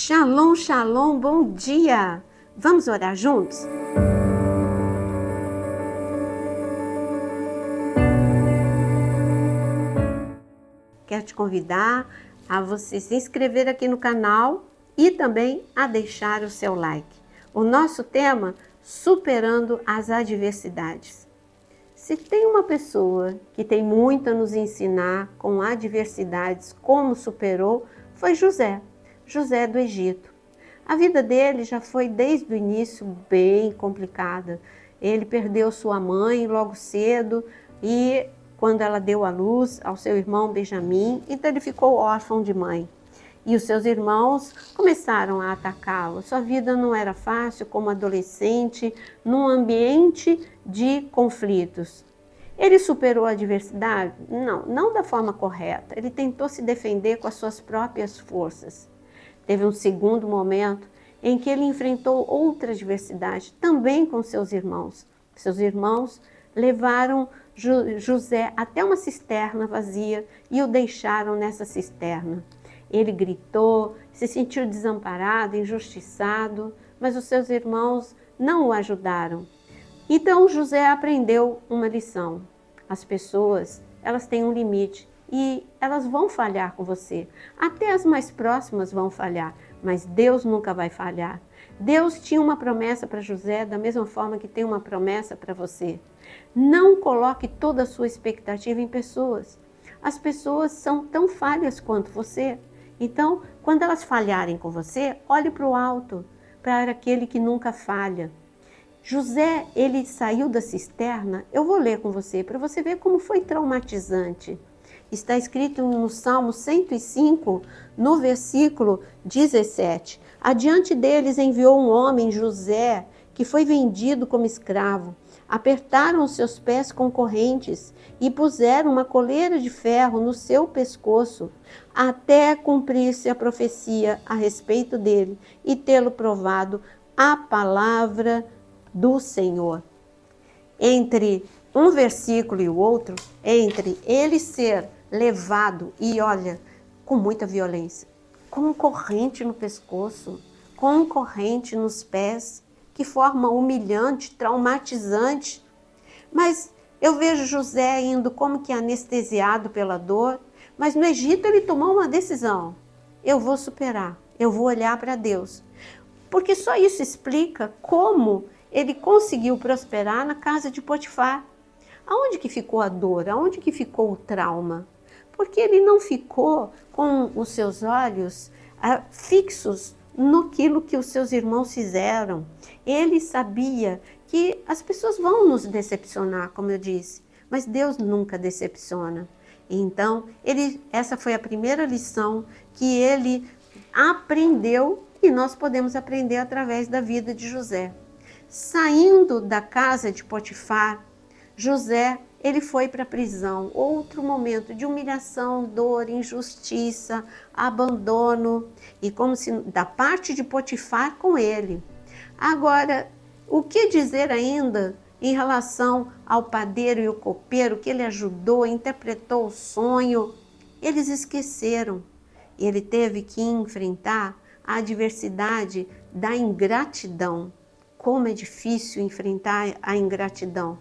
Shalom, shalom, bom dia! Vamos orar juntos? Quero te convidar a você se inscrever aqui no canal e também a deixar o seu like. O nosso tema, superando as adversidades. Se tem uma pessoa que tem muito a nos ensinar com adversidades, como superou, foi José do Egito. A vida dele já foi desde o início bem complicada. Ele perdeu sua mãe logo cedo e quando ela deu à luz ao seu irmão Benjamim, então ele ficou órfão de mãe. E os seus irmãos começaram a atacá-lo. Sua vida não era fácil como adolescente, num ambiente de conflitos. Ele superou a adversidade? Não da forma correta. Ele tentou se defender com as suas próprias forças. Teve um segundo momento em que ele enfrentou outra adversidade, também com seus irmãos. Seus irmãos levaram José até uma cisterna vazia e o deixaram nessa cisterna. Ele gritou, se sentiu desamparado, injustiçado, mas os seus irmãos não o ajudaram. Então José aprendeu uma lição. As pessoas, elas têm um limite. E elas vão falhar com você. Até as mais próximas vão falhar, mas Deus nunca vai falhar. Deus tinha uma promessa para José, da mesma forma que tem uma promessa para você. Não coloque toda a sua expectativa em pessoas. As pessoas são tão falhas quanto você. Então, quando elas falharem com você, olhe para o alto, para aquele que nunca falha. José, ele saiu da cisterna. Eu vou ler com você, para você ver como foi traumatizante. Está escrito no Salmo 105, no versículo 17. Adiante deles enviou um homem, José, que foi vendido como escravo. Apertaram os seus pés com correntes e puseram uma coleira de ferro no seu pescoço, até cumprir-se a profecia a respeito dele e tê-lo provado a palavra do Senhor. Entre um versículo e o outro, entre ele ser levado, e olha, com muita violência, com corrente no pescoço, com corrente nos pés, que forma humilhante, traumatizante. Mas eu vejo José indo como que anestesiado pela dor, mas no Egito ele tomou uma decisão. Eu vou superar, eu vou olhar para Deus. Porque só isso explica como ele conseguiu prosperar na casa de Potifar. Aonde que ficou a dor? Aonde que ficou o trauma? Porque ele não ficou com os seus olhos fixos naquilo que os seus irmãos fizeram. Ele sabia que as pessoas vão nos decepcionar, como eu disse, mas Deus nunca decepciona. Então, essa foi a primeira lição que ele aprendeu e nós podemos aprender através da vida de José. Saindo da casa de Potifar, José, ele foi para a prisão, outro momento de humilhação, dor, injustiça, abandono, e como se da parte de Potifar com ele. Agora, o que dizer ainda em relação ao padeiro e o copeiro, que ele ajudou, interpretou o sonho? Eles esqueceram. Ele teve que enfrentar a adversidade da ingratidão. Como é difícil enfrentar a ingratidão.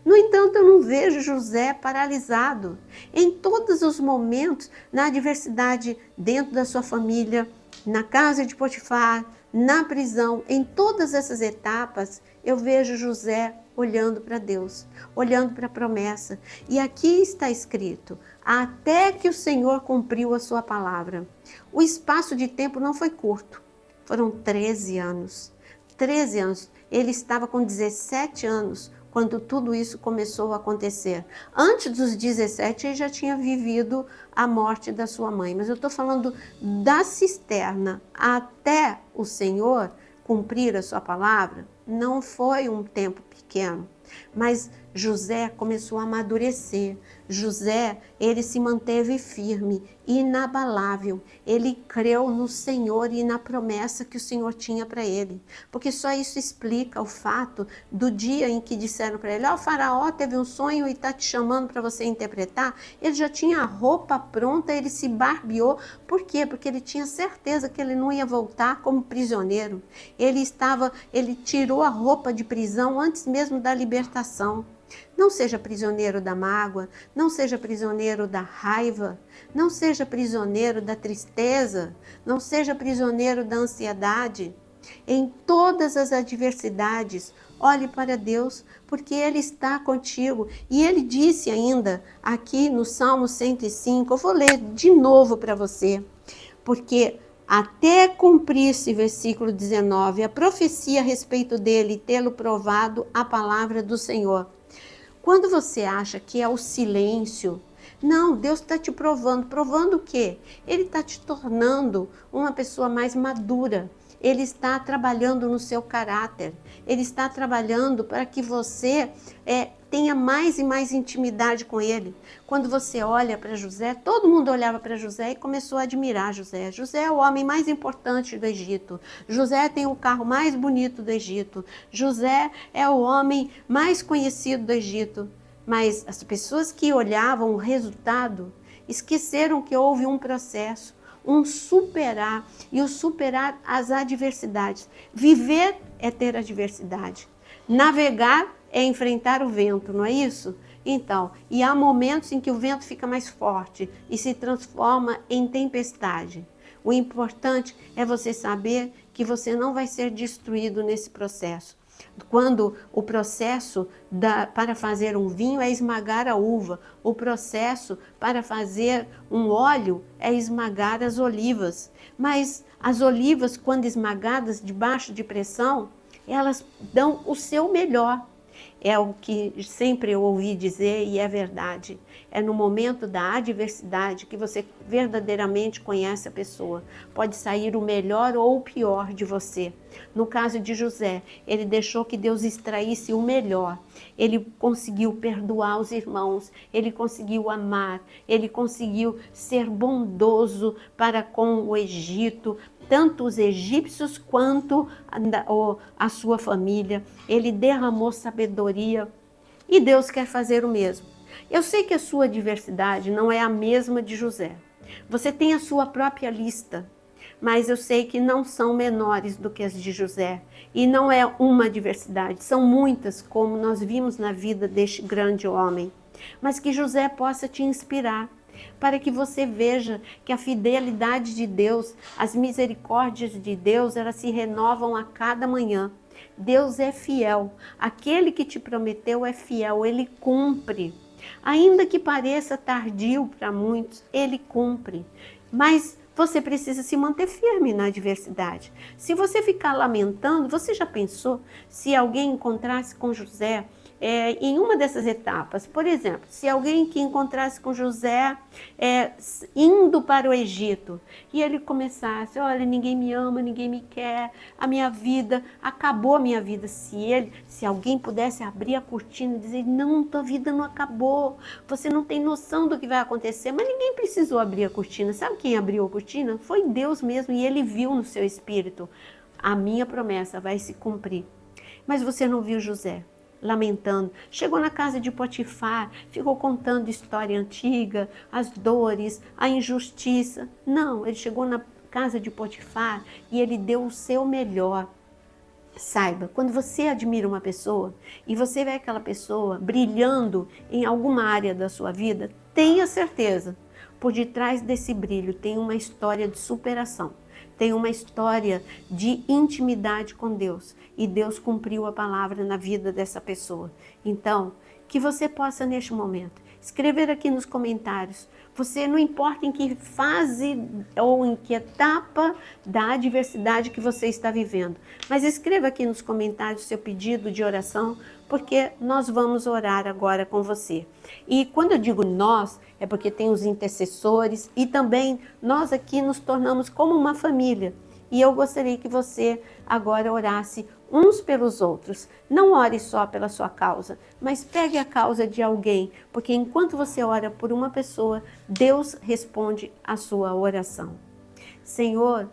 No entanto, eu não vejo José paralisado. Em todos os momentos, na adversidade, dentro da sua família, na casa de Potifar, na prisão, em todas essas etapas, eu vejo José olhando para Deus, olhando para a promessa. E aqui está escrito, até que o Senhor cumpriu a sua palavra. O espaço de tempo não foi curto, foram 13 anos. 13 anos. Ele estava com 17 anos quando tudo isso começou a acontecer. Antes dos 17, ele já tinha vivido a morte da sua mãe. Mas eu estou falando da cisterna até o Senhor cumprir a sua palavra. Não foi um tempo pequeno. Mas José começou a amadurecer. José, ele se manteve firme, inabalável. Ele creu no Senhor e na promessa que o Senhor tinha para ele. Porque só isso explica o fato do dia em que disseram para ele: ó, o faraó teve um sonho e está te chamando para você interpretar. Ele já tinha a roupa pronta, ele se barbeou. Por quê? Porque ele tinha certeza que ele não ia voltar como prisioneiro. Ele tirou a roupa de prisão antes mesmo da libertação. Não seja prisioneiro da mágoa, não seja prisioneiro da raiva, não seja prisioneiro da tristeza, não seja prisioneiro da ansiedade. Em todas as adversidades, olhe para Deus, porque Ele está contigo. E Ele disse ainda aqui no Salmo 105, eu vou ler de novo para você, porque até cumprir-se, versículo 19, a profecia a respeito dele, tê-lo provado a palavra do Senhor. Quando você acha que é o silêncio, não, Deus está te provando. Provando o quê? Ele está te tornando uma pessoa mais madura. Ele está trabalhando no seu caráter. Ele está trabalhando para que você tenha mais e mais intimidade com ele. Quando você olha para José, todo mundo olhava para José e começou a admirar José. José é o homem mais importante do Egito. José tem o carro mais bonito do Egito. José é o homem mais conhecido do Egito. Mas as pessoas que olhavam o resultado esqueceram que houve um processo, um superar, e o superar as adversidades. Viver é ter adversidade. Navegar é enfrentar o vento, não é isso? Então, e há momentos em que o vento fica mais forte e se transforma em tempestade. O importante é você saber que você não vai ser destruído nesse processo. Quando o processo para fazer um vinho é esmagar a uva, o processo para fazer um óleo é esmagar as olivas. Mas as olivas, quando esmagadas debaixo de pressão, elas dão o seu melhor. É o que sempre eu ouvi dizer e é verdade. É no momento da adversidade que você verdadeiramente conhece a pessoa. Pode sair o melhor ou o pior de você. No caso de José, ele deixou que Deus extraísse o melhor. Ele conseguiu perdoar os irmãos, ele conseguiu amar, ele conseguiu ser bondoso para com o Egito, tanto os egípcios quanto a sua família. Ele derramou sabedoria e Deus quer fazer o mesmo. Eu sei que a sua diversidade não é a mesma de José. Você tem a sua própria lista, mas eu sei que não são menores do que as de José. E não é uma diversidade, são muitas, como nós vimos na vida deste grande homem. Mas que José possa te inspirar, para que você veja que a fidelidade de Deus, as misericórdias de Deus, elas se renovam a cada manhã. Deus é fiel. Aquele que te prometeu é fiel, ele cumpre. Ainda que pareça tardio para muitos, ele cumpre. Mas você precisa se manter firme na adversidade. Se você ficar lamentando, você já pensou se alguém encontrasse com José em uma dessas etapas? Por exemplo, se alguém que encontrasse com José indo para o Egito e ele começasse: olha, ninguém me ama, ninguém me quer, a minha vida, acabou a minha vida. Se alguém pudesse abrir a cortina e dizer: não, tua vida não acabou, você não tem noção do que vai acontecer. Mas ninguém precisou abrir a cortina. Sabe quem abriu a cortina? Foi Deus mesmo, e ele viu no seu espírito: a minha promessa vai se cumprir. Mas você não viu José lamentando. Chegou na casa de Potifar, ficou contando história antiga, as dores, a injustiça. Não, ele chegou na casa de Potifar e ele deu o seu melhor. Saiba, quando você admira uma pessoa e você vê aquela pessoa brilhando em alguma área da sua vida, tenha certeza, por detrás desse brilho tem uma história de superação. Tem uma história de intimidade com Deus. E Deus cumpriu a palavra na vida dessa pessoa. Então, que você possa neste momento escrever aqui nos comentários. Você, não importa em que fase ou em que etapa da adversidade que você está vivendo, mas escreva aqui nos comentários o seu pedido de oração, porque nós vamos orar agora com você. E quando eu digo nós, é porque tem os intercessores e também nós aqui nos tornamos como uma família. E eu gostaria que você agora orasse uns pelos outros. Não ore só pela sua causa, mas pegue a causa de alguém, porque enquanto você ora por uma pessoa, Deus responde a sua oração. Senhor,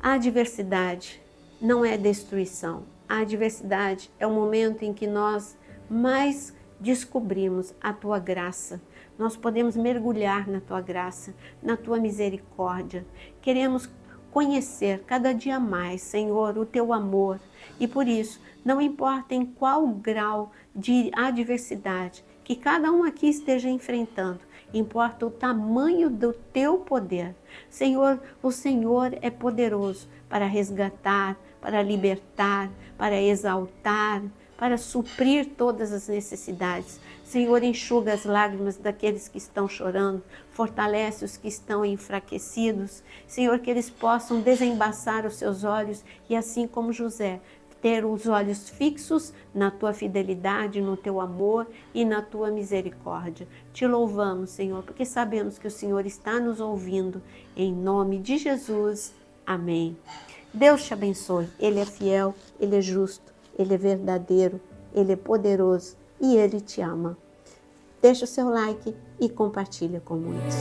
a adversidade não é destruição. A adversidade é o momento em que nós mais descobrimos a tua graça. Nós podemos mergulhar na tua graça, na tua misericórdia. Queremos conhecer cada dia mais, Senhor, o teu amor. E por isso, não importa em qual grau de adversidade que cada um aqui esteja enfrentando, importa o tamanho do teu poder. Senhor, o Senhor é poderoso para resgatar, para libertar, para exaltar, para suprir todas as necessidades. Senhor, enxuga as lágrimas daqueles que estão chorando, fortalece os que estão enfraquecidos. Senhor, que eles possam desembaçar os seus olhos e, assim como José, ter os olhos fixos na tua fidelidade, no teu amor e na tua misericórdia. Te louvamos, Senhor, porque sabemos que o Senhor está nos ouvindo. Em nome de Jesus. Amém. Deus te abençoe. Ele é fiel, Ele é justo, Ele é verdadeiro, Ele é poderoso e Ele te ama. Deixa o seu like e compartilha com muitos.